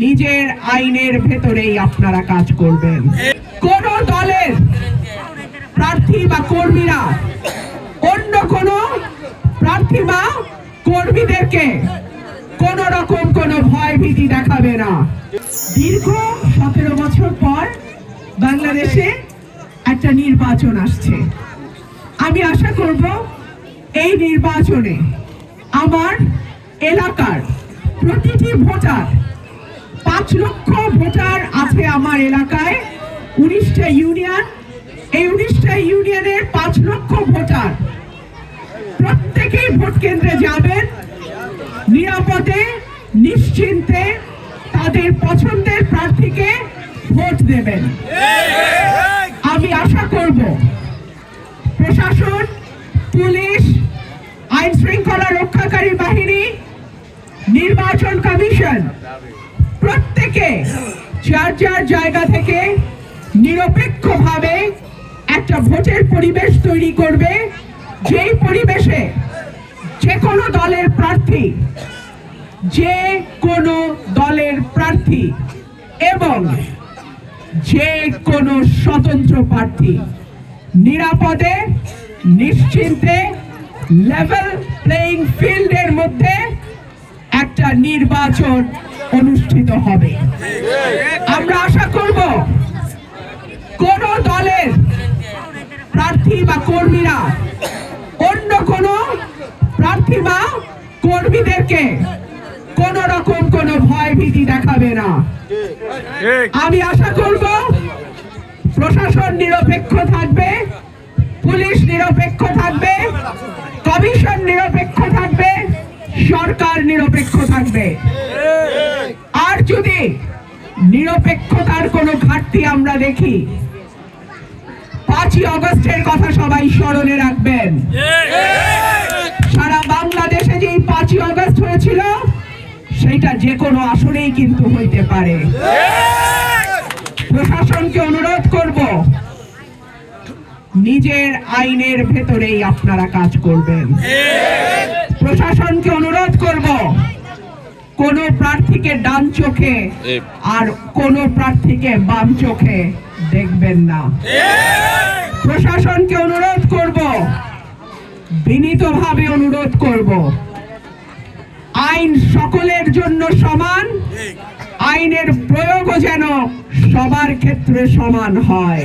নিজের আইনের ভেতরেই আপনারা কাজ করবেন। কোন দলের প্রার্থী বা কর্মীরা অন্য কোন প্রার্থী বা কর্মীদেরকে কোন রকম কোন ভয় ভীতি দেখাবে না। দীর্ঘ 17 বছর পর বাংলাদেশে একটা নির্বাচন আসছে। আমি আশা করব এই নির্বাচনে আমার এলাকার প্রতিটি ভোটার, 5 লক্ষ ভোটার আছে আমার এলাকায়, 19টা ইউনিয়ন, এই 19টা ইউনিয়নের 5 লক্ষ ভোটার প্রত্যেকেই ভোট কেন্দ্রে যাবেন, নিরাপদে নিশ্চিন্তে তাদের পছন্দের প্রার্থীকে ভোট দেবেন। আমি আশা করব প্রশাসন, পুলিশ, আইন শৃঙ্খলা রক্ষাকারী বাহিনী, নির্বাচন কমিশন প্রত্যেকে যার যার জায়গা থেকে নিরপেক্ষভাবে একটা ভোটের পরিবেশ তৈরি করবে, যেই পরিবেশে যে কোনো দলের প্রার্থী এবং যে কোনো স্বতন্ত্র প্রার্থী নিরাপদে নিশ্চিন্তে লেভেল প্লেইং ফিল্ডের মধ্যে একটা নির্বাচন অনুষ্ঠিত হবে। আমরা আশা করব কোন দলের প্রার্থী বা কর্মীরা অন্য কোন প্রার্থী বা কর্মীদেরকে কোন রকম কোন ভয় ভীতি দেখাবে না। আমি আশা করব প্রশাসন নিরপেক্ষ থাকবে, পুলিশ নিরপেক্ষ থাকবে, কমিশন নিরপেক্ষ থাকবে, সরকার নিরপেক্ষ থাকবে। আর যদি নিরপেক্ষতার কোনো ঘাটতি আমরা দেখি, 5ই আগস্টের কথা সবাই স্মরণে রাখবেন। সারা বাংলাদেশে যে 5ই আগস্ট হয়েছিল সেটা যে কোনো আসরেই কিন্তু হইতে পারে। প্রশাসনকে অনুরোধ করব নিজের আইনের ভেতরেই আপনারা কাজ করবেন। প্রশাসনকে অনুরোধ করব কোন প্রার্থীকে ডান চোখে আর কোন প্রার্থীকে বাম চোখে দেখবেন না। প্রশাসনকে অনুরোধ করব, বিনীতভাবে অনুরোধ করব, আইন সকলের জন্য সমান, আইনের প্রয়োগও যেন সবার ক্ষেত্রে সমান হয়।